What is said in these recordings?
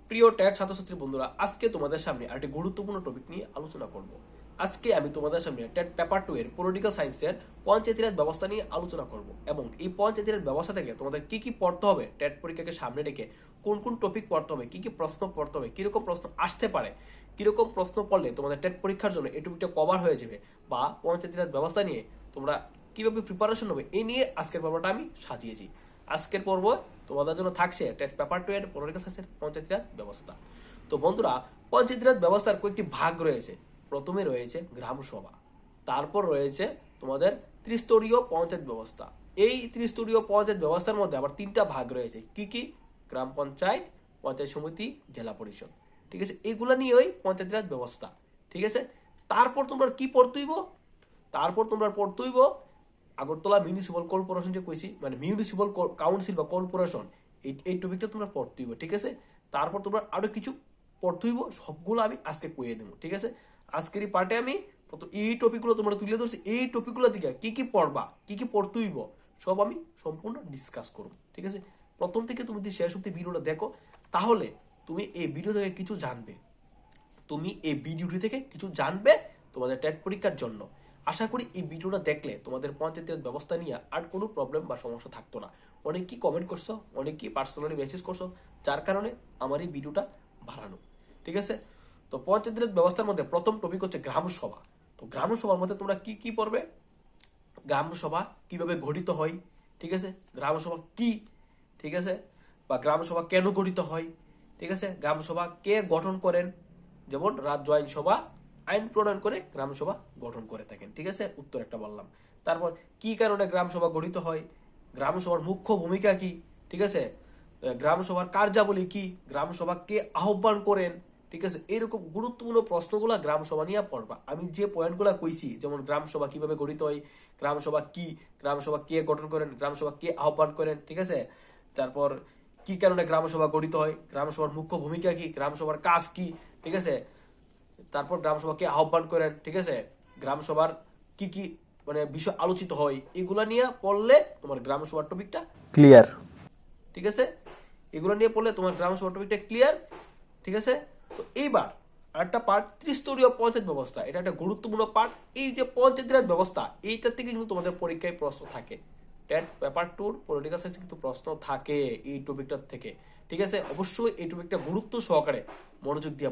প্রিয় ট্যাগ ছাত্রছাত্রী বন্ধুরা, আজকে তোমাদের সামনে আরেকটি গুরুত্বপূর্ণ টপিক নিয়ে আলোচনা করব। আজকে আমি তোমাদের সামনে টেট পেপার 2 এর পলিটিক্যাল সায়েন্সের পঞ্চায়েতি রাজ ব্যবস্থা নিয়ে আলোচনা করব এবং এই পঞ্চায়েতি রাজ ব্যবস্থা থেকে তোমাদের কি কি পড়তে হবে, টেট পরীক্ষাকে সামনে রেখে কোন কোন টপিক পড়তে হবে, কি কি প্রশ্ন পড়তে হবে, কিরকম প্রশ্ন আসতে পারে, কিরকম প্রশ্ন পড়লে তোমাদের টেট পরীক্ষার জন্য এই টপিকটা কভার হয়ে যাবে, বা পঞ্চায়েতি রাজ ব্যবস্থা নিয়ে তোমরা কিভাবে প্রিপারেশন হবে, এই নিয়ে আজকের পর্বটা আমি সাজিয়েছি। আজকের পর্ব তোমাদের জন্য থাকছে টেট পেপার 2 এর পলিটিক্যাল সায়েন্সের পঞ্চায়েতি রাজ ব্যবস্থা। তো বন্ধুরা, পঞ্চায়েতি রাজ ব্যবস্থার কয়েকটি ভাগ রয়েছে। প্রথমে রয়েছে গ্রাম সভা, তারপর রয়েছে তোমাদের ত্রিস্তরীয় পঞ্চায়েত ব্যবস্থা। এই ত্রিস্তরীয় পঞ্চায়েত ব্যবস্থার মধ্যে আবার তিনটা ভাগ রয়েছে। কি কি? গ্রাম পঞ্চায়েত, পঞ্চায়েত সমিতি, জেলা পরিষদ। ঠিক আছে, এগুলা নিয়েই পঞ্চায়েতি রাজ ব্যবস্থা। ঠিক আছে, তারপর তোমরা কি পড়তেইব? তারপর তোমরা পড়তেইব আগরতলা মিউনিসিপাল কর্পোরেশন, যে কইছি মানে মিউনিসিপাল কাউন্সিল বা কর্পোরেশন, এই টপিকটা তোমরা পড়তে হইব। ঠিক আছে, তারপর তোমরা আরো কিছু পড়তে হইব, সবগুলো আমি আজকে কইয়ে দেবো। ঠিক আছে, আজকের এই পার্টে আমি এই টপিকগুলো তোমরা তুলে ধরছি। এই টপিকগুলো থেকে কি কি পড়বা, কি কি পড়তে হইব, সব আমি সম্পূর্ণ ডিসকাস করব। ঠিক আছে, প্রথম থেকে তুমি যদি শেষ অব্দি ভিডিওটা দেখো, তাহলে তুমি এই ভিডিও থেকে কিছু জানবে। তুমি এই ভিডিওটি থেকে কিছু জানবে তোমাদের টেট পরীক্ষার জন্য। আশা করি এই ভিডিওটা দেখলে তোমাদের পঞ্চায়েতের ব্যবস্থা নিয়ে আর কোনো প্রবলেম বা সমস্যা থাকতো না। অনেকেই কমেন্ট করছো, অনেকেই পার্সোনালি মেসেজ করছো, যার কারণে আমার এই ভিডিওটা বাড়ানো। ঠিক আছে, তো পঞ্চায়েতের ব্যবস্থার মধ্যে প্রথম টপিক হচ্ছে গ্রাম সভা। তো গ্রাম সভার মধ্যে তোমরা কি কি পড়বে? গ্রাম সভা কিভাবে গঠিত হয়, ঠিক আছে, গ্রাম সভা কি, ঠিক আছে, বা গ্রাম সভা কেন গঠিত হয়, ঠিক আছে, গ্রাম সভা কে গঠন করেন, যেমন রাজ্য আইনসভা আইন প্রণয়ন করে গ্রাম সভা গঠন করে থাকেন। ঠিক আছে, উত্তর একটা বললাম। তারপর কি কারণে গ্রাম সভা গঠিত হয়, গ্রাম সভার মুখ্য ভূমিকা কি, ঠিক আছে, গ্রাম সভার কার্যাবলী কি, গ্রাম সভা কে আহ্বান করেন, ঠিক আছে, এরকম গুরুত্বপূর্ণ প্রশ্নগুলো গ্রাম সভা নিয়ে পড়বা। আমি যে পয়েন্টগুলো কইছি, যেমন গ্রাম সভা কিভাবে গঠিত হয়, গ্রাম সভা কি, গ্রাম সভা কে গঠন করেন, গ্রাম সভা কে আহ্বান করেন, ঠিক আছে, তারপর কি কারণে গ্রাম সভা গঠিত হয়, গ্রাম সভার মুখ্য ভূমিকা কি, গ্রাম সভার কাজ কি, ঠিক আছে, তারপর গ্রাম সভাকে আহ্বান করেন, ঠিক আছে, গ্রাম সভার কি কি মানে বিষয় আলোচিত হয়, এগুলা নিয়ে পড়লে তোমার গ্রাম সভার টপিকটা ক্লিয়ার। ঠিক আছে, এগুলো নিয়ে পড়লে তোমার গ্রাম সভা টপিকটা ক্লিয়ার। ঠিক আছে, তো এইবার আরেকটা পার্ট, ত্রিস্তরীয় পঞ্চায়েত ব্যবস্থা। এটা একটা গুরুত্বপূর্ণ পার্ট। এই যে পঞ্চায়েত রাজ ব্যবস্থা, এইটার থেকে কিন্তু তোমাদের পরীক্ষায় প্রশ্ন থাকে। টেট পেপার 2 পলিটিক্যাল সায়েন্স কিন্তু প্রশ্ন থাকে এই টপিকটার থেকে। ঠিক আছে, অবশ্যই এই টপিকটা গুরুত্ব সহকারে মনোযোগ দিয়ে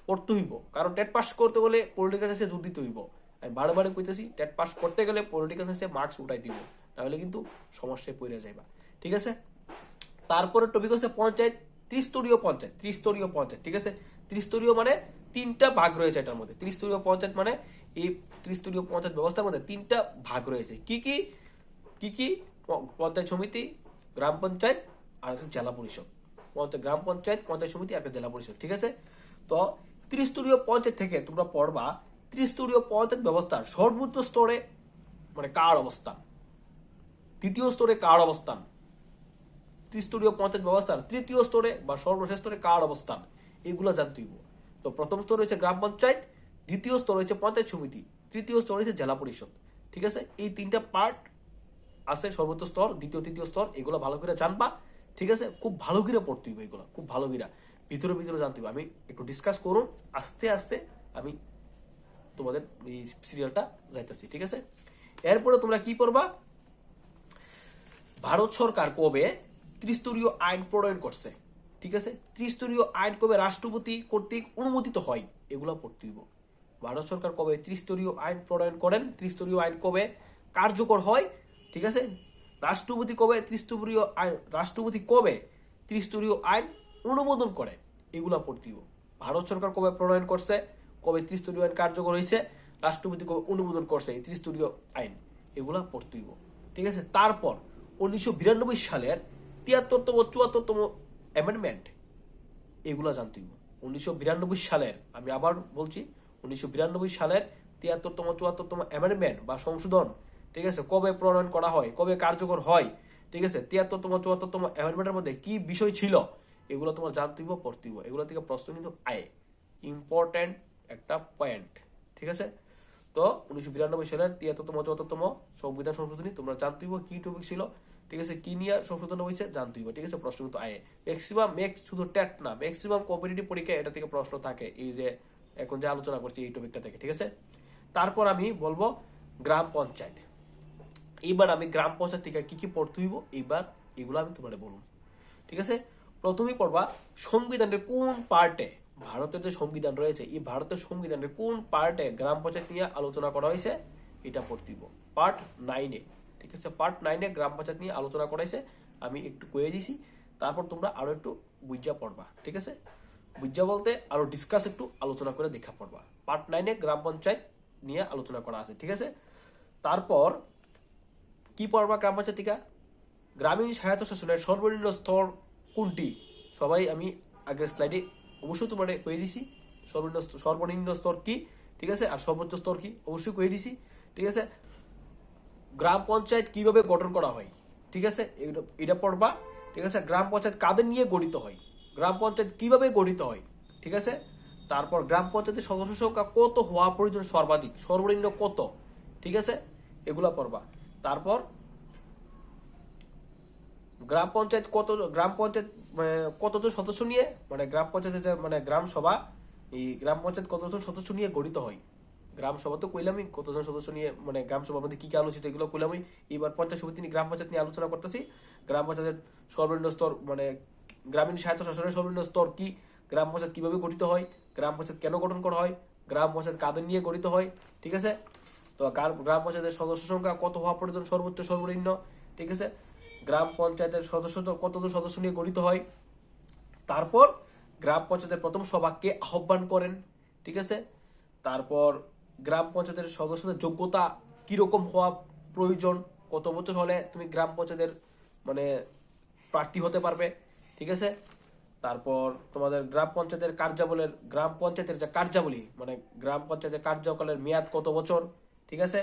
পড়তে হইব, কারণ টেট পাস করতে গেলে পলিটিক্যাল সায়েন্সে যোগ দিতে হইব। আমি বারে বারে কইতেছি, টেট পাস করতে গেলে পলিটিক্যাল সায়েন্সে মার্কস উঠাই দিব, তাহলে কিন্তু সমস্যায় পড়ে যাইবা। ঠিক আছে, তারপরে টপিক হচ্ছে পঞ্চায়েত, ত্রিস্তরীয় পঞ্চায়েত। ত্রিস্তরীয় পঞ্চায়েত, ঠিক আছে, ত্রিস্তরীয় মানে তিনটা ভাগ রয়েছে এটার মধ্যে। ত্রিস্তরীয় পঞ্চায়েত মানে এই ত্রিস্তরীয় পঞ্চায়েত ব্যবস্থার মধ্যে তিনটা ভাগ রয়েছে। কি কি? কি কি? পঞ্চায়েত সমিতি, গ্রাম পঞ্চায়েত, আর জেলা পরিষদ। গ্রাম পঞ্চায়েত, পঞ্চায়েত সমিতি আর জেলা পরিষদ। ঠিক আছে, তো ত্রিস্তরীয় পঞ্চায়েত থেকে তোমরা পড়বা ত্রিস্তরীয় পঞ্চায়েত ব্যবস্থার সর্বোচ্চ স্তরে মানে কার অবস্থান, দ্বিতীয় স্তরে কার অবস্থান, ত্রিস্তরীয় পঞ্চায়েত ব্যবস্থার তৃতীয় স্তরে বা সর্বশেষ স্তরে কার অবস্থান, এগুলো জানতে হইব। তো প্রথম স্তর হচ্ছে গ্রাম পঞ্চায়েত, দ্বিতীয় স্তর হচ্ছে পঞ্চায়েত সমিতি, তৃতীয় স্তর হচ্ছে জেলা পরিষদ। ঠিক আছে, এই তিনটা পার্ট আছে, সর্বোচ্চ স্তর, দ্বিতীয় তৃতীয় স্তর, এগুলো ভালো করে জানবা। ঠিক আছে, খুব ভালো করে পড়তে হইব, এগুলো খুব ভালো করে ভিতরে ভিতরে জানতে হইব। আমি একটু ডিসকাস করুন, আস্তে আস্তে আমি তোমাদের এই সিরিয়ালটা যাইতেছি। ঠিক আছে, এরপরে তোমরা কি পড়বা? ভারত সরকার কবে ত্রিস্তরীয় আইন প্রণয়ন করছে, ঠিক আছে, ত্রিস্তরীয় আইন কবে রাষ্ট্রপতি কর্তৃক অনুমোদিত হয়, এগুলো পড়তে হইব। ভারত সরকার কবে ত্রিস্তরীয় আইন প্রণয়ন করেন, ত্রিস্তরীয় আইন কবে কার্যকর হয়, ঠিক আছে, রাষ্ট্রপতি কবে ত্রিস্তরীয় আইন, রাষ্ট্রপতি কবে ত্রিস্তরীয় আইন অনুমোদন করে, এগুলা পড়তে হইব। ভারত সরকার কবে প্রণয়ন করছে, কবে ত্রিস্তরীয় আইন কার্যকর হয়েছে, রাষ্ট্রপতি কবে অনুমোদন করছে এই ত্রিস্তরীয় আইন, এগুলা পড়তে হইব। ঠিক আছে, তারপর 1992 সালের 73তম 74তম অ্যামেন্ডমেন্ট, এগুলা জানতে হইব। 1992 সালের, আমি আবার বলছি, 1992 সালের 73তম 74তম অ্যামেন্ডমেন্ট বা সংশোধন, ঠিক আছে, কবে প্রণয়ন করা হয়, কবে কার্যকর হয়, ঠিক আছে, 73তম 74তম অ্যামেন্ডমেন্টের মধ্যে কি বিষয় ছিল, এগুলো তোমার জানতে হইব, পড়তে হইব। এগুলো থেকে প্রশ্ন কিন্তু আয়, ইম্পর্টেন্ট একটা পয়েন্ট। ঠিক আছে, তো 1992 সালের 73তম 74তম সংবিধান সংশোধনী তোমরা জানতে হইব কি টপিক ছিল। ঠিক আছে, কি নিয়ে সংশোধন হয়েছে জানতে হইব, ঠিক আছে। প্রশ্ন কিন্তু আয়ে ম্যাক্স শুধু টেট না, ম্যাক্সিমাম কম্পিটিটিভ পরীক্ষা এটা থেকে প্রশ্ন থাকে, এই যে এখন যে আলোচনা করছি এই টপিকটা থেকে, ঠিক আছে। তারপর আমি বলবো গ্রাম পঞ্চায়েত। এইবার আমি গ্রাম পঞ্চায়েত থেকে কি কি পড়তে হইব এইবার এগুলো আমি তোমার বলুন, ঠিক আছে। প্রথমেই পড়বা সংবিধানের কোন পার্টে, ভারতের যে সংবিধান রয়েছে এই ভারতের সংবিধানের কোন পার্টে গ্রাম পঞ্চায়েত নিয়ে আলোচনা করা হয়েছে এটা পড়তে হইব। পার্ট 9-এ, ঠিক আছে, পার্ট 9-এ গ্রাম পঞ্চায়েত নিয়ে আলোচনা করাইছে, আমি একটু কয়ে দিছি। তারপর তোমরা আরো একটু বুঝা পড়বা, ঠিক আছে। বুঝা বলতে আরো ডিসকাস একটু আলোচনা করে দেখা পড়বা। পার্ট 9-এ গ্রাম পঞ্চায়েত নিয়ে আলোচনা করা আছে, ঠিক আছে। তারপর কি পড়বা গ্রাম পঞ্চায়েত থেকে, গ্রামীণ স্বায়ত্তশাসনের সর্বনিম্ন স্তর কোনটি, সবাই আমি আগের স্লাইডে অবশ্যই তোমার কয়ে দিছি সর্বনিম্ন স্তর কি, ঠিক আছে, আর সর্বোচ্চ স্তর কি অবশ্যই কয়ে দিছি, ঠিক আছে। গ্রাম পঞ্চায়েত কিভাবে গঠন করা হয়, ঠিক আছে, এটা পড়বা, ঠিক আছে। গ্রাম পঞ্চায়েত কাদের নিয়ে গঠিত হয়, গ্রাম পঞ্চায়েত কিভাবে গঠিত হয়, ঠিক আছে। তারপর গ্রাম পঞ্চায়েতের সদস্য সংখ্যা কত হওয়া প্রয়োজন সর্বাধিক, সর্বনিম্ন কত, ঠিক আছে, এগুলা পড়বা। তারপর গ্রাম পঞ্চায়েত কতজন সদস্য নিয়ে, মানে গ্রাম পঞ্চায়েতের যে মানে গ্রাম সভা, এই গ্রাম পঞ্চায়েত কতজন সদস্য নিয়ে গঠিত হয়, গ্রাম সভা তো কইলামই কতজন সদস্য নিয়ে, মানে গ্রাম সভার মধ্যে কি কি আলোচিত এগুলো কইলামই। এবার পঞ্চায়েত সমিতি নিয়ে গ্রাম পঞ্চায়েত নিয়ে আলোচনা করতেছি। গ্রাম পঞ্চায়েতের সর্বনিম্ন স্তর, মানে গ্রামীণ স্বায়ত্তশাসনের সর্বনিম্ন স্তর কি, গ্রাম পঞ্চায়েত কিভাবে গঠিত হয়, গ্রাম পঞ্চায়েত কেন গঠন করা হয়, গ্রাম পঞ্চায়েত কাদের নিয়ে গঠিত হয়, ঠিক আছে। তো গ্রাম পঞ্চায়েতের সদস্য সংখ্যা কত হওয়া প্রয়োজন সর্বোচ্চ সর্বনিম্ন, ঠিক আছে। গ্রাম পঞ্চায়েতের সদস্য কতজন সদস্য নিয়ে গঠিত হয়। তারপর গ্রাম পঞ্চায়েতের প্রথম সভা কে আহ্বান করেন, ঠিক আছে। তারপর গ্রাম পঞ্চায়েতের সদস্যদের যোগ্যতা কিরকম হওয়া প্রয়োজন, কত বছর হলে তুমি গ্রাম পঞ্চায়েতের মানে প্রার্থী হতে পারবে, ঠিক আছে। তারপর তোমাদের গ্রাম পঞ্চায়েতের যে কার্যাবলী, মানে গ্রাম পঞ্চায়েতের কার্যকালের মেয়াদ কত বছর, ঠিক আছে।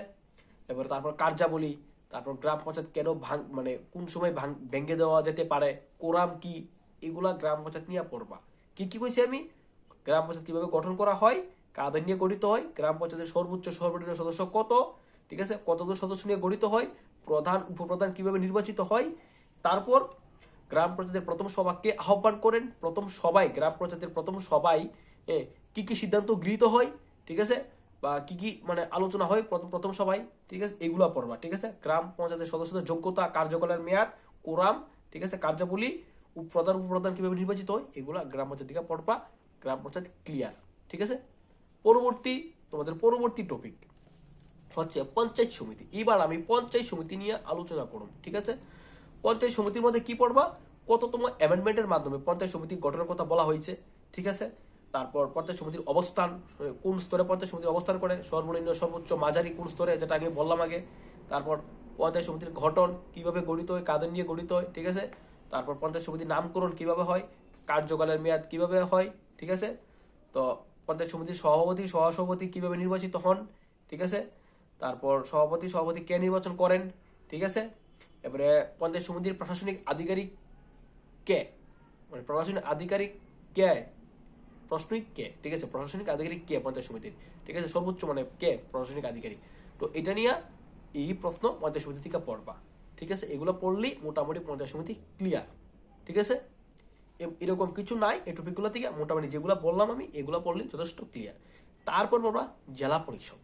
এবার তারপর কার্যাবলী, তারপর গ্রাম পঞ্চায়েত কেন মানে কোন সময় ভেঙে দেওয়া যেতে পারে, কোরাম কি, এগুলা গ্রাম পঞ্চায়েত নিয়ে পড়বা। কি কি কইছি আমি, গ্রাম পঞ্চায়েত কিভাবে গঠন করা হয়, কাদের নিয়ে গঠিত হয়, গ্রাম পঞ্চায়েতের সর্বোচ্চ সর্বনিম্ন সদস্য কত, ঠিক আছে, কতজন সদস্য নিয়ে গঠিত হয়, প্রধান উপপ্রধান কিভাবে নির্বাচিত হয়। তারপর গ্রাম পঞ্চায়েতের প্রথম সভাকে আহ্বান করেন, গ্রাম পঞ্চায়েতের প্রথম সভায় কি কি সিদ্ধান্ত গৃহীত হয়, ঠিক আছে, বা কি কি মানে আলোচনা হয় প্রথম সভায়, ঠিক আছে, এগুলো পড়বা, ঠিক আছে। গ্রাম পঞ্চায়েতের সদস্যদের যোগ্যতা, কার্যকালের মেয়াদ, কোরাম, ঠিক আছে, কার্যাবলী, প্রধান উপপ্রধান কিভাবে নির্বাচিত হয়, এগুলা গ্রাম পঞ্চায়েত থেকে পড়বা। গ্রাম পঞ্চায়েত ক্লিয়ার, ঠিক আছে। তোমাদের পরবর্তী টপিক হচ্ছে পঞ্চায়েত সমিতি। এবার আমি পঞ্চায়েত সমিতি নিয়ে আলোচনা করব, ঠিক আছে। পঞ্চায়েত সমিতির মধ্যে কি পড়বা, কততম অ্যামেন্ডমেন্টের মাধ্যমে পঞ্চায়েত সমিতি গঠনের কথা বলা হয়েছে, ঠিক আছে। তারপর পঞ্চায়েত সমিতির অবস্থান, কোন স্তরে পঞ্চায়েত সমিতি অবস্থান করে, সর্বনিম্ন সর্বোচ্চ মাঝারি কোন স্তরে, যেটা আগে বললাম আগে। তারপর পঞ্চায়েত সমিতির গঠন কিভাবে গঠিত হয়, কাদের নিয়ে গঠিত হয়, ঠিক আছে। তারপর পঞ্চায়েত সমিতির নামকরণ কিভাবে হয়, কার্যকালের মেয়াদ কিভাবে হয়, ঠিক আছে। তো পঞ্চায়েত সমিতির সভাপতি সহসভাপতি কিভাবে নির্বাচিত হন, ঠিক আছে। তারপর সভাপতি কে নির্বাচন করেন, ঠিক আছে। এবারে পঞ্চায়েত সমিতির প্রশাসনিক আধিকারিক কে, মানে প্রশাসনিক আধিকারিক কে, ঠিক আছে, প্রশাসনিক আধিকারিক কে পঞ্চায়েত সমিতির, ঠিক আছে, সর্বোচ্চ মানে কে প্রশাসনিক আধিকারিক। তো এটা নিয়ে এই প্রশ্ন পঞ্চায়েত সমিতি থেকে পড়বা, ঠিক আছে। এগুলো পড়লেই মোটামুটি পঞ্চায়েত সমিতি ক্লিয়ার, ঠিক আছে। এরকম কিছু নাই, এই টপিকগুলো থেকে মোটামুটি যেগুলো বললাম আমি এগুলো পড়লেই যথেষ্ট ক্লিয়ার। তারপর পড়বা জেলা পরিষদ।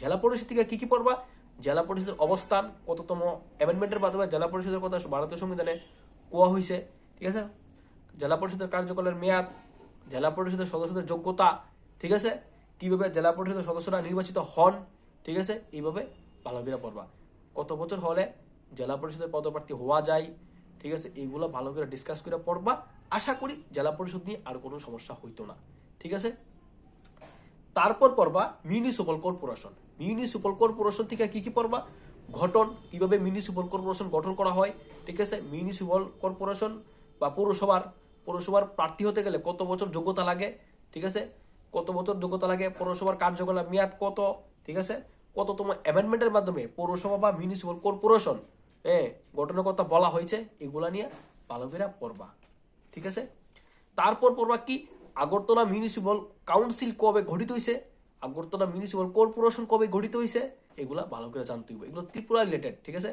জেলা পরিষদ থেকে কি কি পড়বা, জেলা পরিষদের অবস্থান, কততম অ্যামেন্ডমেন্টের মাধ্যমে জেলা পরিষদের কথা ভারতীয় সংবিধানে কোয়া হয়েছে, ঠিক আছে। জেলা পরিষদের কার্যকালের মেয়াদ, জেলা পরিষদের সদস্যদের যোগ্যতা, ঠিক আছে, কিভাবে জেলা পরিষদের সদস্যরা নির্বাচিত হন, ঠিক আছে, এইভাবে ভালো করে পড়বা। কত বছর হলে জেলা পরিষদের পদপ্রার্থী হওয়া যায়, ঠিক আছে, এইগুলো ভালো করে ডিসকাস করে পড়বা। আশা করি জেলা পরিষদ নিয়ে আর কোনো সমস্যা হইতো না, ঠিক আছে। তারপর পড়বা মিউনিসিপাল কর্পোরেশন। মিউনিসিপাল কর্পোরেশন থেকে কি কি পড়বা, গঠন, কিভাবে মিউনিসিপাল কর্পোরেশন গঠন করা হয়, ঠিক আছে। মিউনিসিপাল কর্পোরেশন বা পৌরসভার প্রার্থী হতে গেলে কত বছর যোগ্যতা লাগে, ঠিক আছে, কত বছর যোগ্যতা লাগে, পৌরসভার কার্যকলাপ মেয়াদ কত, ঠিক আছে, কততম অ্যামেন্ডমেন্টের মাধ্যমে পৌরসভা বা মিউনিসিপাল কর্পোরেশন গঠনের কথা বলা হয়েছে, এগুলা নিয়ে ভালো করে পড়বা, ঠিক আছে। তারপর পড়বা কি, আগরতলা মিউনিসিপাল কাউন্সিল কবে গঠিত হয়েছে, আগরতলা মিউনিসিপাল কর্পোরেশন কবে গঠিত হয়েছে, এগুলা ভালো করে জানতে হবে। এগুলো ত্রিপুরা রিলেটেড, ঠিক আছে।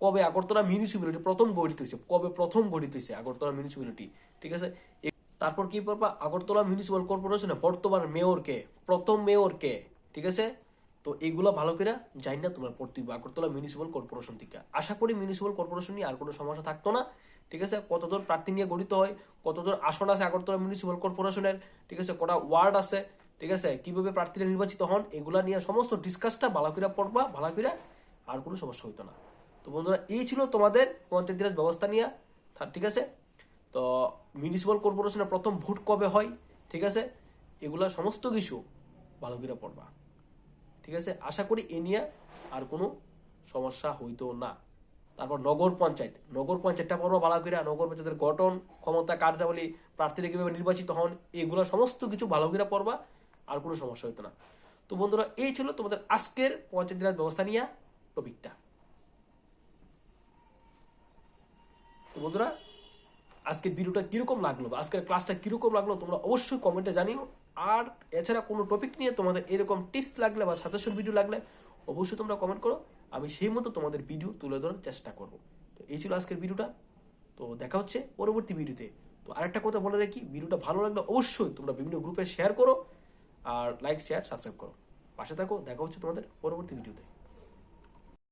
কবে আগরতলা মিউনিসিপ্যালিটি প্রথম গঠিত হয়েছে, কবে প্রথম গঠিত হয়েছে আগরতলা মিউনিসিপ্যালিটি, ঠিক আছে। তারপর কি পড়বা, আগরতলা মিউনিসিপাল কর্পোরেশনে বর্তমান মেয়র কে, প্রথম মেয়র কে, ঠিক আছে। তো এইগুলো ভালো করে জানি না তোমার পড়তে হবে আগরতলা মিউনিসিপাল কর্পোরেশন থেকে। আশা করি মিউনিসিপাল কর্পোরেশন নিয়ে আর কোনো সমস্যা থাকতো না, ঠিক আছে। কতজন প্রার্থী নিয়ে গঠিত হয়, কতজন আসন আছে আগরতলা মিউনিসিপাল কর্পোরেশনের, ঠিক আছে, কটা ওয়ার্ড আছে, ঠিক আছে, কিভাবে প্রার্থীরা নির্বাচিত হন, এগুলা নিয়ে সমস্ত ডিসকাসটা ভালো করে পড়বা, ভালো করে, আর কোনো সমস্যা হইতো না। তো বন্ধুরা এই ছিল তোমাদের পঞ্চায়েত রাজ ব্যবস্থা নিয়ে, ঠিক আছে। তো মিউনিসিপাল কর্পোরেশনের প্রথম ভোট কবে হয়, ঠিক আছে, এগুলা সমস্ত কিছু ভালো করে পড়বা, ঠিক আছে। আশা করি এ নিয়ে আর কোনো সমস্যা হইতো না। তারপর নগর পঞ্চায়েত, নগর পঞ্চায়েতটা পড়বা ভালো করে, নগর পঞ্চায়েতের গঠন, ক্ষমতা, কার্যাবলী, প্রার্থীরা কিভাবে নির্বাচিত হন, এগুলো সমস্ত কিছু ভালো করে পড়বা, আর কোনো সমস্যা হইতো না। তো বন্ধুরা এই ছিল তোমাদের আজকের পঞ্চায়েত রাজ ব্যবস্থা নিয়ে টপিকটা। তো বন্ধুরা আজকের ভিডিওটা কিরকম লাগলো বা আজকের ক্লাসটা কিরকম লাগলো তোমরা অবশ্যই কমেন্টে জানিও। আর এছাড়া কোনো টপিক নিয়ে তোমাদের এরকম টিপস লাগলে বা সাজেশন ভিডিও লাগলে অবশ্যই তোমরা কমেন্ট করো, আমি সেই মতো তোমাদের ভিডিও তুলে ধরার চেষ্টা করব। তো এই ছিল আজকের ভিডিওটা, তো দেখা হচ্ছে পরবর্তী ভিডিওতে। তো আরেকটা কথা বলে রাখি, ভিডিওটা ভালো লাগলে অবশ্যই তোমরা বিভিন্ন গ্রুপে শেয়ার করো, আর লাইক, শেয়ার, সাবস্ক্রাইব করো, পাশে থাকো। দেখা হচ্ছে তোমাদের পরবর্তী ভিডিওতে।